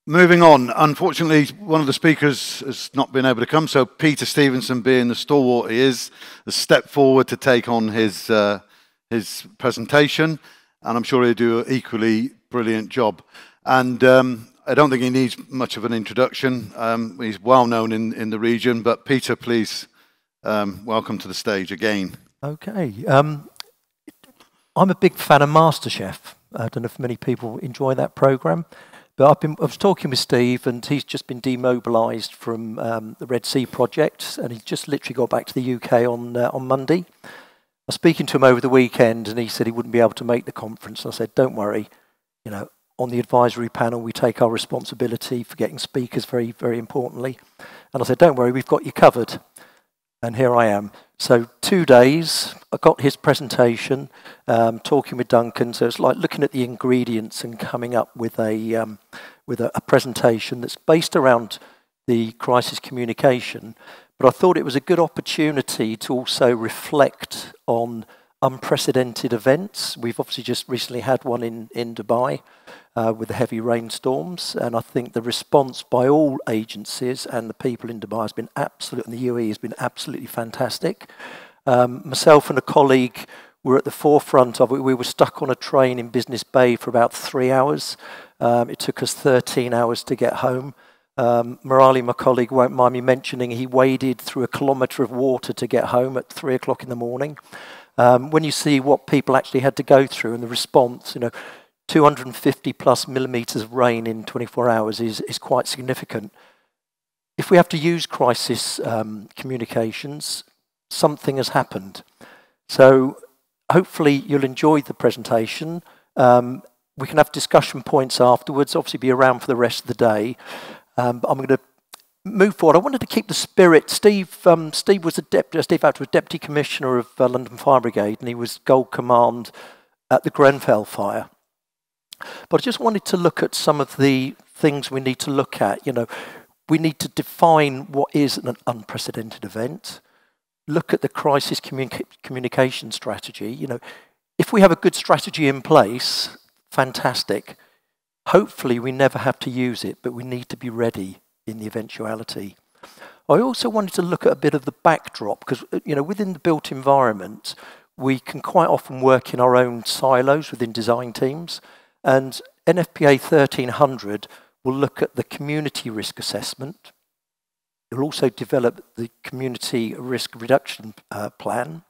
Moving on, unfortunately, one of the speakers has not been able to come, so Peter Stephenson, being the stalwart he is, has stepped forward to take on his presentation, and I'm sure he'll do an equally brilliant job. And I don't think he needs much of an introduction. He's well known in the region, but Peter, please, welcome to the stage again. Okay. I'm a big fan of MasterChef. I don't know if many people enjoy that programme. But I was talking with Steve, and he's just been demobilised from the Red Sea project, and he just literally got back to the UK on Monday. I was speaking to him over the weekend, and he said he wouldn't be able to make the conference. And I said, don't worry, you know, on the advisory panel, we take our responsibility for getting speakers very, very importantly. And I said, don't worry, we've got you covered. And here I am. So 2 days, I got his presentation, talking with Duncan. So it's like looking at the ingredients and coming up with a presentation that's based around the crisis communication. But I thought it was a good opportunity to also reflect on unprecedented events. We've obviously just recently had one in Dubai with the heavy rainstorms, and I think the response by all agencies and the people in Dubai has been absolute, and the UAE has been absolutely fantastic. Myself and a colleague were at the forefront of it. We were stuck on a train in Business Bay for about 3 hours. It took us 13 hours to get home. Morali, my colleague, won't mind me mentioning, he waded through 1 kilometre of water to get home at 3 o'clock in the morning. When you see what people actually had to go through and the response, you know, 250 plus millimetres of rain in 24 hours is quite significant. If we have to use crisis communications, something has happened. So hopefully you'll enjoy the presentation. We can have discussion points afterwards, obviously be around for the rest of the day. I'm going to move forward. I wanted to keep the spirit. Steve was Steve Actor was Deputy Commissioner of London Fire Brigade, and he was Gold Command at the Grenfell fire. But I just wanted to look at some of the things we need to look at. You know, we need to define what is an unprecedented event. Look at the crisis communication strategy. You know, if we have a good strategy in place, fantastic. Hopefully we never have to use it, but we need to be ready in the eventuality. I also wanted to look at a bit of the backdrop, because, you know, within the built environment, we can quite often work in our own silos within design teams. And NFPA 1300 will look at the community risk assessment. It will also develop the community risk reduction plan.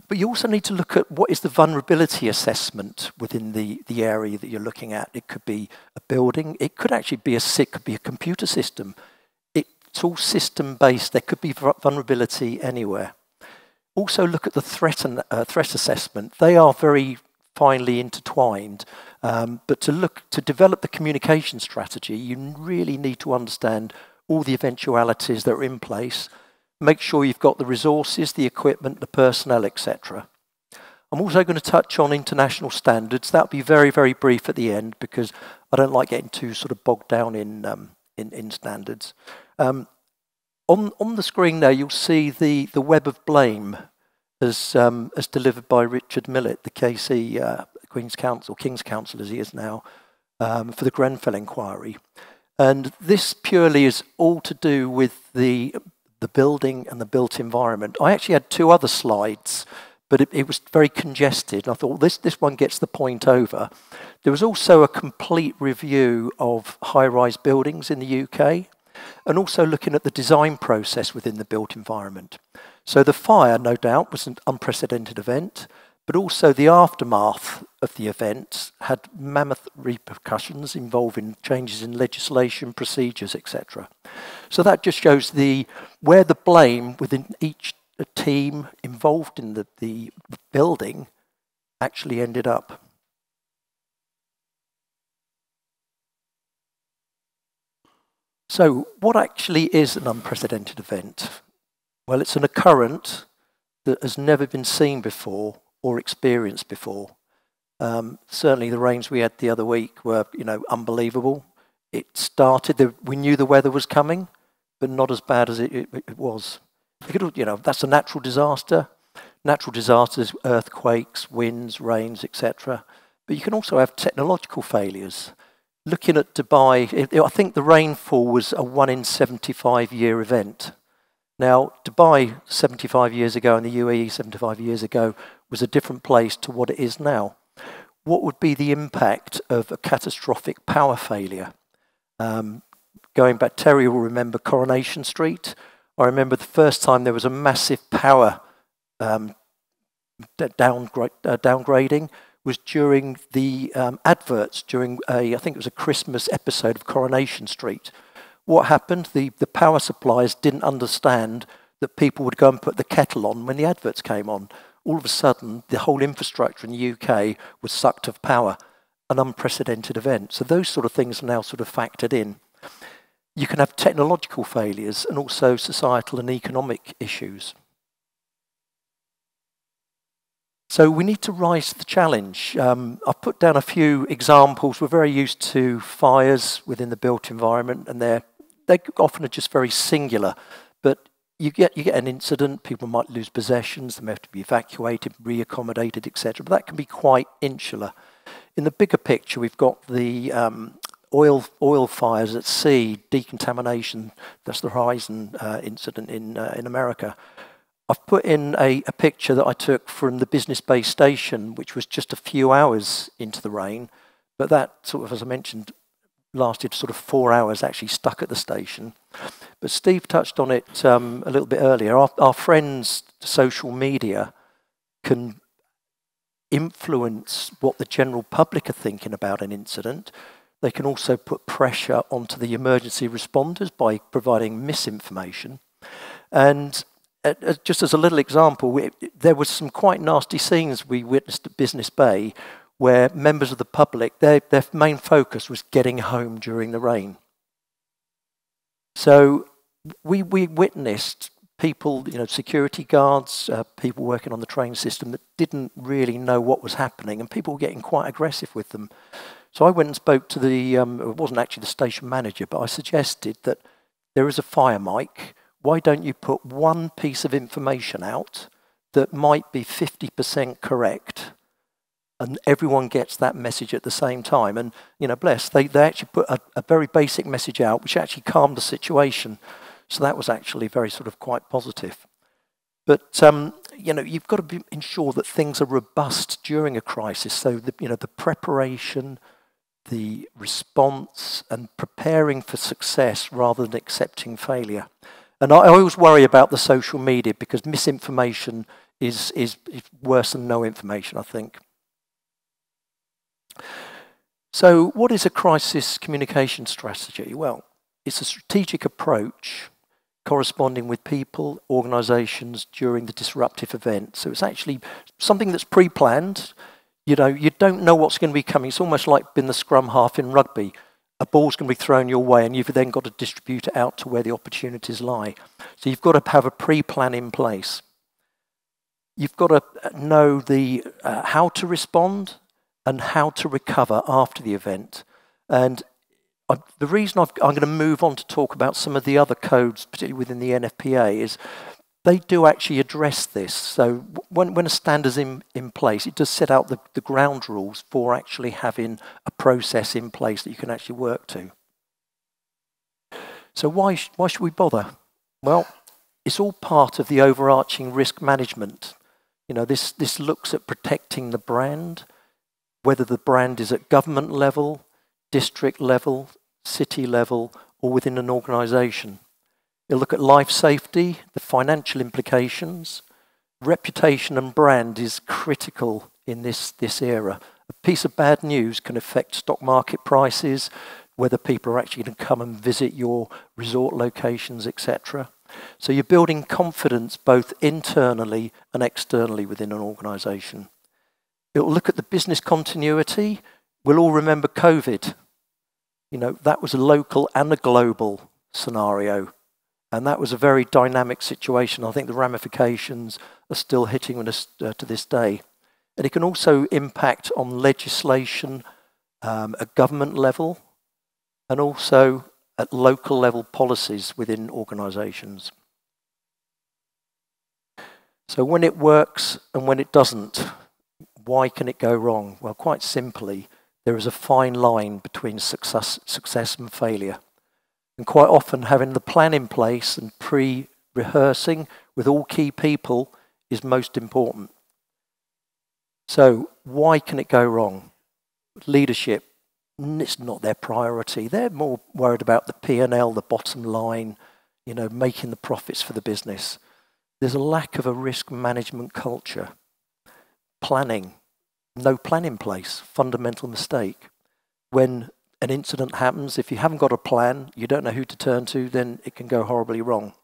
But you also need to look at what is the vulnerability assessment within the area that you're looking at. It could be a building. It could actually be it could be a computer system. It's all system-based. There could be vulnerability anywhere. Also look at the threat assessment. They are very finely intertwined. But to develop the communication strategy, you really need to understand all the eventualities that are in place. Make sure you've got the resources, the equipment, the personnel, etc. I'm also going to touch on international standards. That'll be very, very brief at the end, because I don't like getting too sort of bogged down in standards. On the screen there, you'll see the web of blame as delivered by Richard Millett, the KC King's Counsel as he is now, for the Grenfell inquiry. And this purely is all to do with the building and the built environment. I actually had 2 other slides, but it was very congested. And I thought, well, this one gets the point over. There was also a complete review of high-rise buildings in the UK, and also looking at the design process within the built environment. So the fire, no doubt, was an unprecedented event, but also the aftermath of the event had mammoth repercussions involving changes in legislation, procedures, etc. So that just shows where the blame within each team involved in the building actually ended up. So what actually is an unprecedented event? Well, it's an occurrence that has never been seen before or experienced before. Certainly the rains we had the other week were, you know, unbelievable. It started, we knew the weather was coming, but not as bad as it was. You know, that's a natural disaster. Natural disasters, earthquakes, winds, rains, etc. But you can also have technological failures. looking at Dubai, I think the rainfall was a 1 in 75 year event. Now, Dubai 75 years ago and the UAE 75 years ago was a different place to what it is now. What would be the impact of a catastrophic power failure? Going back, Terry will remember Coronation Street. I remember the first time there was a massive power downgrading was during the adverts during I think it was a Christmas episode of Coronation Street. What happened? The power suppliers didn't understand that people would go and put the kettle on when the adverts came on. All of a sudden, the whole infrastructure in the UK was sucked of power, an unprecedented event. So those sort of things are now sort of factored in. You can have technological failures and also societal and economic issues. So we need to rise to the challenge. I've put down a few examples. We're very used to fires within the built environment, and they often are just very singular. But you get an incident, people might lose possessions, they may have to be evacuated, reaccommodated, etc. But that can be quite insular. In the bigger picture, we've got the oil fires at sea, decontamination. That's the Horizon incident in America. I've put in a picture that I took from the Business Bay station, which was just a few hours into the rain, but that sort of, as I mentioned, lasted sort of 4 hours actually stuck at the station. But Steve touched on it a little bit earlier. Our friends' social media can influence what the general public are thinking about an incident. They can also put pressure onto the emergency responders by providing misinformation. And just as a little example, there were some quite nasty scenes we witnessed at Business Bay where members of the public, their main focus was getting home during the rain. So we witnessed people, security guards, people working on the train system that didn't really know what was happening, and people were getting quite aggressive with them. So I went and spoke to it wasn't actually the station manager, but I suggested that there is a fire mic. Why don't you put one piece of information out that might be 50% correct, and everyone gets that message at the same time? And, bless, they actually put a very basic message out, which actually calmed the situation. So that was actually very sort of quite positive. But, you've got to ensure that things are robust during a crisis. So, the preparation, the response, and preparing for success rather than accepting failure. And I always worry about the social media because misinformation is worse than no information, I think. So what is a crisis communication strategy? Well, it's a strategic approach corresponding with people, organisations during the disruptive event. So it's actually something that's pre-planned. You don't know what's going to be coming. It's almost like being the scrum half in rugby. A ball's going to be thrown your way and you've then got to distribute it out to where the opportunities lie. So you've got to have a pre-plan in place. You've got to know how to respond and how to recover after the event. And the reason I'm going to move on to talk about some of the other codes, particularly within the NFPA, is they do actually address this. So when a standard's in place, it does set out the ground rules for actually having a process in place that you can actually work to. So why should we bother? Well, it's all part of the overarching risk management. This looks at protecting the brand, whether the brand is at government level, district level, city level, or within an organisation. You'll look at life safety, the financial implications. Reputation and brand is critical in this era. A piece of bad news can affect stock market prices, whether people are actually going to come and visit your resort locations, etc. So you're building confidence both internally and externally within an organisation. It will look at the business continuity. We'll all remember COVID. That was a local and a global scenario. And that was a very dynamic situation. I think the ramifications are still hitting us to this day. And it can also impact on legislation at government level and also at local level policies within organisations. So when it works and when it doesn't, why can it go wrong? Well, quite simply, there is a fine line between success and failure. And quite often having the plan in place and pre-rehearsing with all key people is most important. So why can it go wrong? Leadership, it's not their priority. They're more worried about the P&L, the bottom line, you know, making the profits for the business. There's a lack of a risk management culture. Planning, no plan in place, fundamental mistake. When an incident happens, if you haven't got a plan, you don't know who to turn to, then it can go horribly wrong.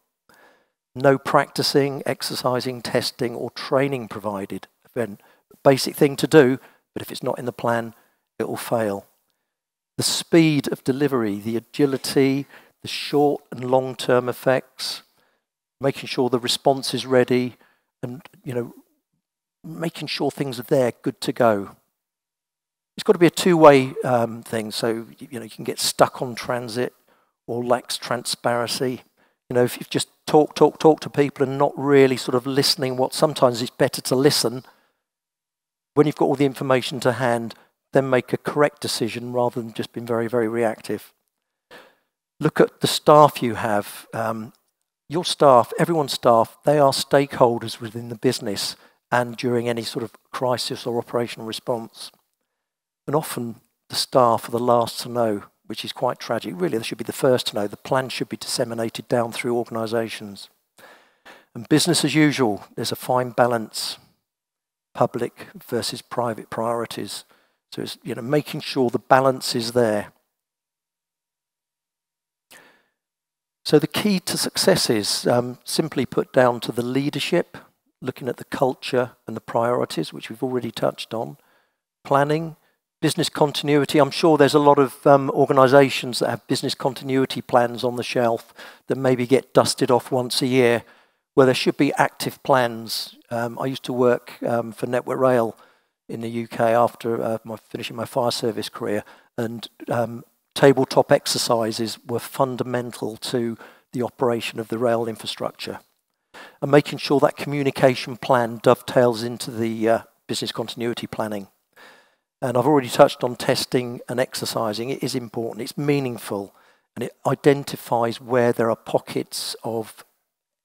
No practicing, exercising, testing, or training provided. Again, basic thing to do, but if it's not in the plan, it will fail. The speed of delivery, the agility, the short and long-term effects, making sure the response is ready, and, you know, making sure things are there, good to go. It's got to be a two-way thing, so you know you can get stuck on transit or lacks transparency. You know, if you just talk to people and not really sort of listening, what sometimes it's better to listen when you've got all the information to hand, then make a correct decision rather than just being very, very reactive. Look at the staff you have. Your staff, everyone's staff, they are stakeholders within the business and during any sort of crisis or operational response. And often the staff are the last to know, which is quite tragic. Really, they should be the first to know. The plan should be disseminated down through organisations. And business as usual, there's a fine balance, public versus private priorities. So it's, you know, making sure the balance is there. So the key to success is simply put down to the leadership, looking at the culture and the priorities, which we've already touched on. Planning, business continuity. I'm sure there's a lot of organisations that have business continuity plans on the shelf that maybe get dusted off once a year, where there should be active plans. I used to work for Network Rail in the UK after finishing my fire service career, and tabletop exercises were fundamental to the operation of the rail infrastructure. And making sure that communication plan dovetails into the business continuity planning. And I've already touched on testing and exercising. It is important, it's meaningful, and it identifies where there are pockets of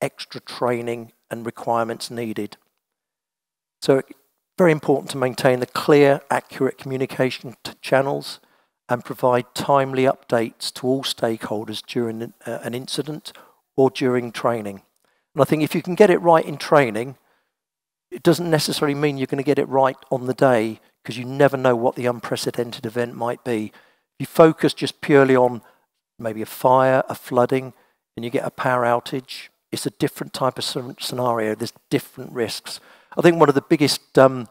extra training and requirements needed. So very important to maintain the clear, accurate communication channels and provide timely updates to all stakeholders during an incident or during training. And I think if you can get it right in training, it doesn't necessarily mean you're going to get it right on the day, because you never know what the unprecedented event might be. If you focus just purely on maybe a fire, a flooding, and you get a power outage, it's a different type of scenario. There's different risks. I think one of the biggest, it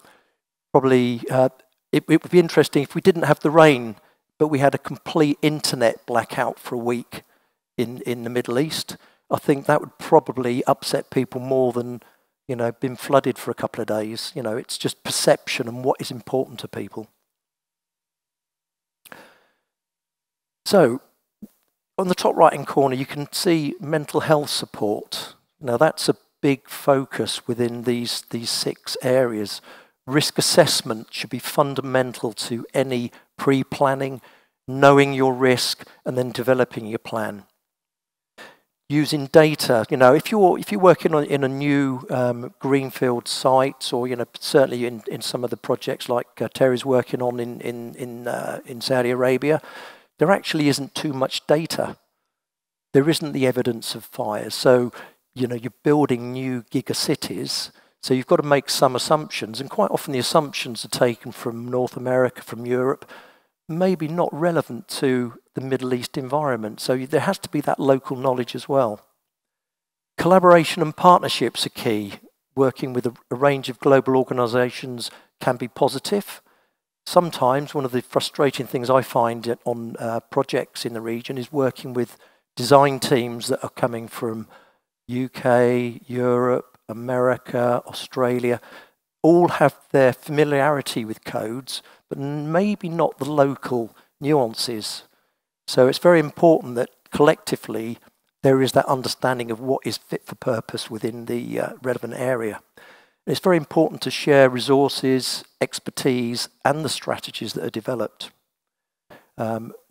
would be interesting if we didn't have the rain, but we had a complete internet blackout for a week in the Middle East. I think that would probably upset people more than, you know, been flooded for a couple of days. You know, it's just perception and what is important to people. So, on the top right-hand corner, you can see mental health support. Now, that's a big focus within these 6 areas. Risk assessment should be fundamental to any pre-planning, knowing your risk, and then developing your plan. Using data, you know, if you're working in a new greenfield site, or, you know, certainly in some of the projects like Terry's working on in Saudi Arabia, there actually isn't too much data. There isn't the evidence of fires. So, you know, you're building new gigacities, so you've got to make some assumptions, and quite often the assumptions are taken from North America, from Europe, maybe not relevant to the Middle East environment. So there has to be that local knowledge as well. Collaboration and partnerships are key. Working with a range of global organisations can be positive. Sometimes one of the frustrating things I find on projects in the region is working with design teams that are coming from UK, Europe, America, Australia. All have their familiarity with codes, but maybe not the local nuances. So it's very important that collectively there is that understanding of what is fit for purpose within the relevant area. And it's very important to share resources, expertise, and the strategies that are developed.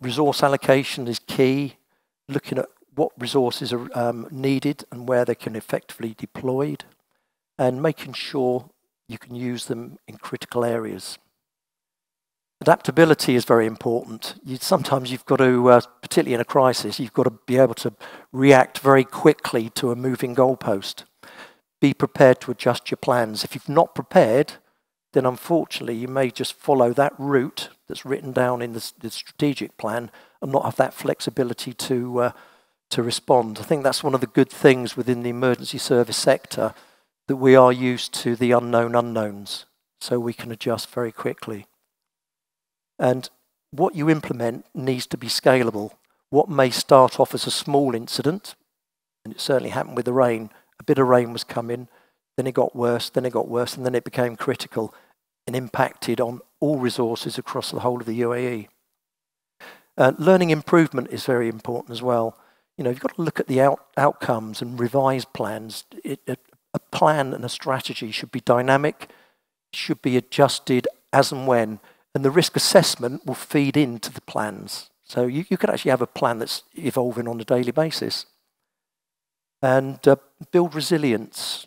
Resource allocation is key, looking at what resources are needed and where they can effectively be deployed, and making sure you can use them in critical areas. Adaptability is very important. Sometimes you've got to, particularly in a crisis, you've got to be able to react very quickly to a moving goalpost. Be prepared to adjust your plans. If you've not prepared, then unfortunately you may just follow that route that's written down in the strategic plan and not have that flexibility to respond. I think that's one of the good things within the emergency service sector, that we are used to the unknown unknowns, so we can adjust very quickly. And what you implement needs to be scalable. What may start off as a small incident, and it certainly happened with the rain, a bit of rain was coming, then it got worse, and then it became critical and impacted on all resources across the whole of the UAE. Learning improvement is very important as well. You know, you've got to look at the outcomes and revise plans. A plan and a strategy should be dynamic, should be adjusted as and when, and the risk assessment will feed into the plans. So you could actually have a plan that's evolving on a daily basis. And build resilience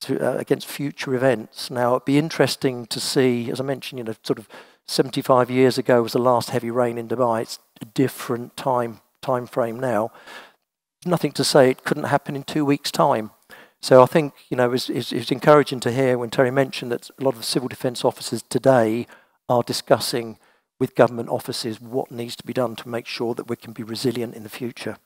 against future events. Now, it'd be interesting to see, as I mentioned, you know, sort of 75 years ago was the last heavy rain in Dubai. It's a different time frame now. Nothing to say it couldn't happen in 2 weeks' time. So I think, you know, it's encouraging to hear when Terry mentioned that a lot of civil defence officers today are discussing with government offices what needs to be done to make sure that we can be resilient in the future.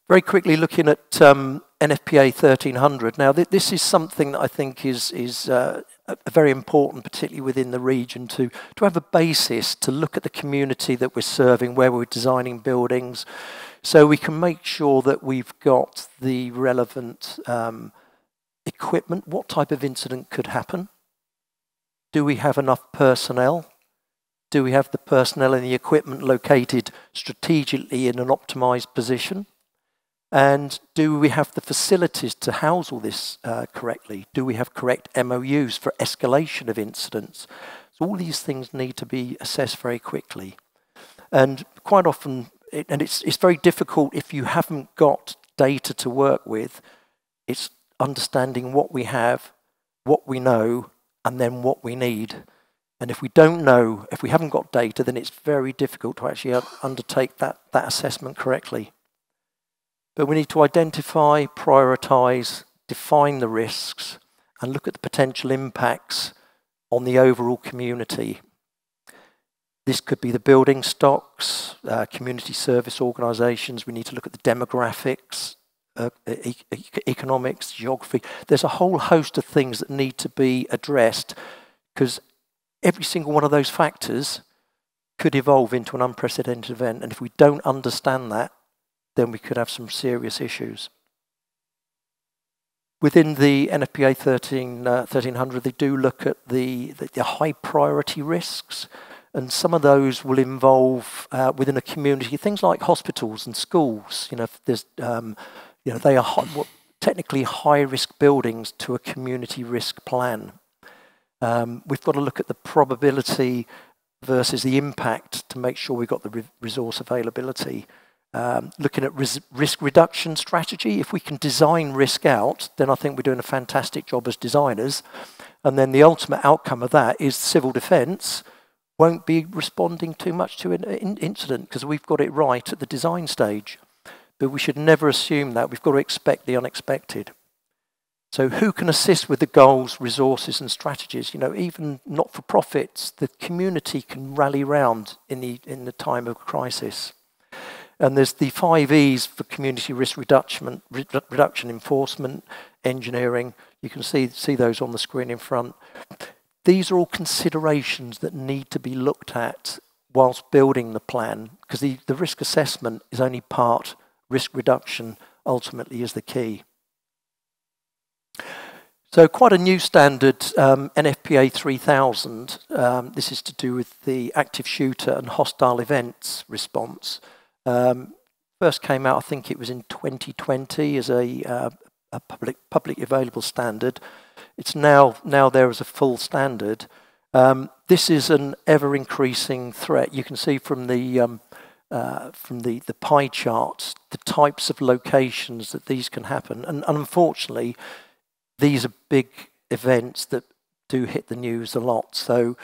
Very quickly looking at NFPA 1300. Now, this is something that I think is very important, particularly within the region, to have a basis to look at the community that we're serving, where we're designing buildings, so we can make sure that we've got the relevant equipment. What type of incident could happen? Do we have enough personnel? Do we have the personnel and the equipment located strategically in an optimized position? And do we have the facilities to house all this correctly? Do we have correct MOUs for escalation of incidents? So all these things need to be assessed very quickly. And quite often, it's very difficult if you haven't got data to work with. It's understanding what we have, what we know, and then what we need. And if we don't know, if we haven't got data, then it's very difficult to actually undertake that assessment correctly. But we need to identify, prioritise, define the risks, and look at the potential impacts on the overall community. This could be the building stocks, community service organisations. We need to look at the demographics, economics, geography. There's a whole host of things that need to be addressed, because every single one of those factors could evolve into an unprecedented event. And if we don't understand that, then we could have some serious issues. Within the NFPA 1300, they do look at the high priority risks, and some of those will involve within a community things like hospitals and schools. You know, if there's, you know, they are technically high risk buildings to a community risk plan. We've got to look at the probability versus the impact to make sure we've got the resource availability. Looking at risk reduction strategy. If we can design risk out, then I think we're doing a fantastic job as designers. And then the ultimate outcome of that is civil defence won't be responding too much to an incident, because we've got it right at the design stage. But we should never assume that. We've got to expect the unexpected. So who can assist with the goals, resources and strategies? You know, even not-for-profits, the community can rally round in the time of crisis. And there's the 5 E's for community risk reduction, enforcement, engineering. You can see those on the screen in front. These are all considerations that need to be looked at whilst building the plan, because the risk assessment is only part. Risk reduction ultimately is the key. So quite a new standard, NFPA 3000. This is to do with the active shooter and hostile events response. First came out, I think it was in 2020, as a publicly available standard. It's now there as a full standard. This is an ever-increasing threat. You can see from the pie charts the types of locations that these can happen, and unfortunately, these are big events that do hit the news a lot. So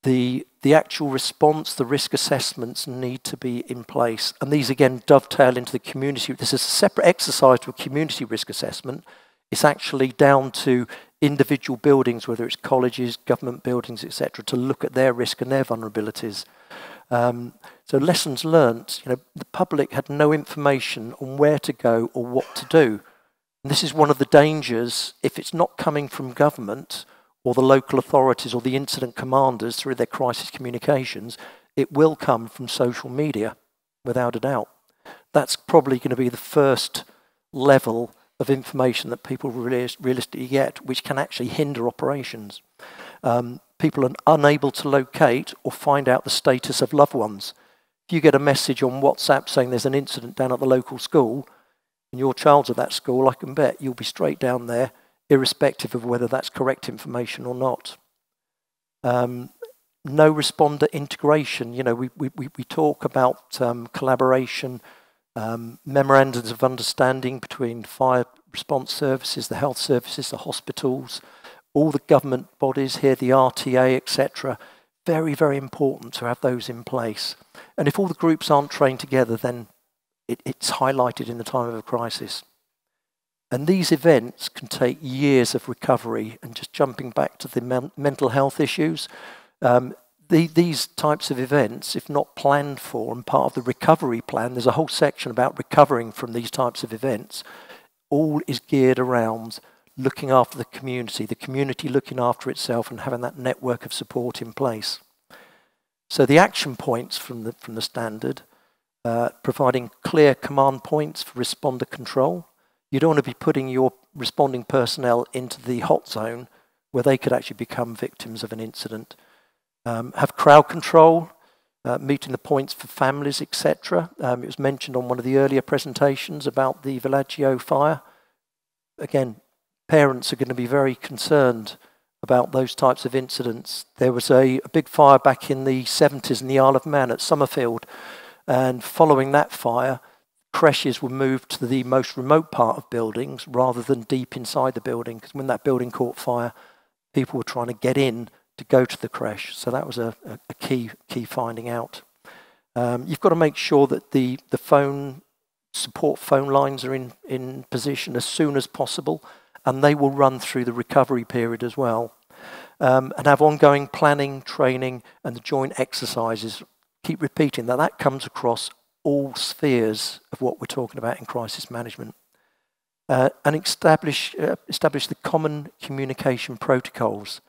the actual response, the risk assessments need to be in place, and these again dovetail into the community. This is a separate exercise to a community risk assessment. It's actually down to individual buildings, whether it's colleges, government buildings, etc., to look at their risk and their vulnerabilities. So lessons learnt, the public had no information on where to go or what to do. And this is one of the dangers, if it's not coming from government or the local authorities or the incident commanders through their crisis communications, it will come from social media, without a doubt. That's probably going to be the first level of information that people realistically get, which can actually hinder operations. People are unable to locate or find out the status of loved ones. If you get a message on WhatsApp saying there's an incident down at the local school, and your child's at that school, I can bet you'll be straight down there, irrespective of whether that's correct information or not. No responder integration. We talk about collaboration, memorandums of understanding between fire response services, the health services, the hospitals, all the government bodies here, the RTA, etc. Very, very important to have those in place. And if all the groups aren't trained together, then it's highlighted in the time of a crisis. And these events can take years of recovery. And just jumping back to the mental health issues, these types of events, if not planned for and part of the recovery plan, there's a whole section about recovering from these types of events, all is geared around looking after the community looking after itself and having that network of support in place. So the action points from the standard, providing clear command points for responder control. You don't want to be putting your responding personnel into the hot zone where they could actually become victims of an incident. Have crowd control, meeting the points for families, etc. It was mentioned on one of the earlier presentations about the Villaggio fire. Again, parents are going to be very concerned about those types of incidents. There was a big fire back in the 70s in the Isle of Man at Summerfield, and following that fire, creches were moved to the most remote part of buildings rather than deep inside the building, because when that building caught fire, people were trying to get in to go to the creche. So that was a key finding out. You've got to make sure that the support phone lines are in position as soon as possible, and they will run through the recovery period as well. And have ongoing planning, training, and the joint exercises. Keep repeating that comes across all spheres of what we're talking about in crisis management. And establish the common communication protocols.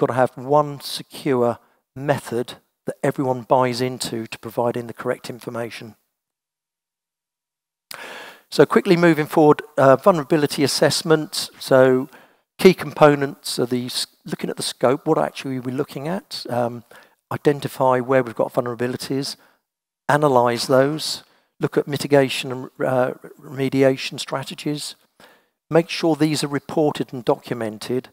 Got to have one secure method that everyone buys into to providing the correct information. So quickly moving forward, vulnerability assessment. So key components are these, looking at the scope, what actually we're looking at, identify where we've got vulnerabilities, analyse those, look at mitigation and remediation strategies, make sure these are reported and documented,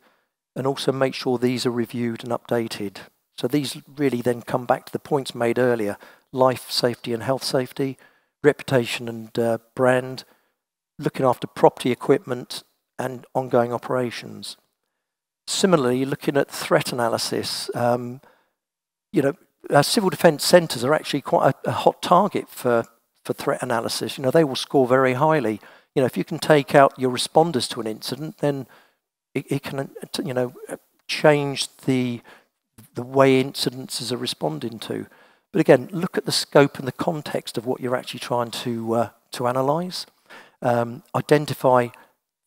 and also make sure these are reviewed and updated. So these really then come back to the points made earlier: life safety and health safety, reputation and brand, looking after property, equipment, and ongoing operations. Similarly, looking at threat analysis, our civil defence centres are actually quite a hot target for threat analysis. They will score very highly. If you can take out your responders to an incident, then it can, change the way incidences are responding to. But again, look at the scope and the context of what you're actually trying to analyse. Identify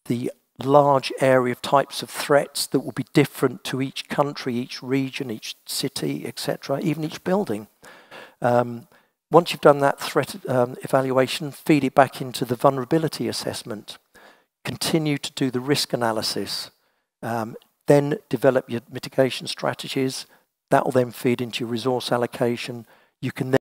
the large area of types of threats that will be different to each country, each region, each city, etc., even each building. Once you've done that threat evaluation, feed it back into the vulnerability assessment. Continue to do the risk analysis. Then develop your mitigation strategies. That will then feed into your resource allocation. You can then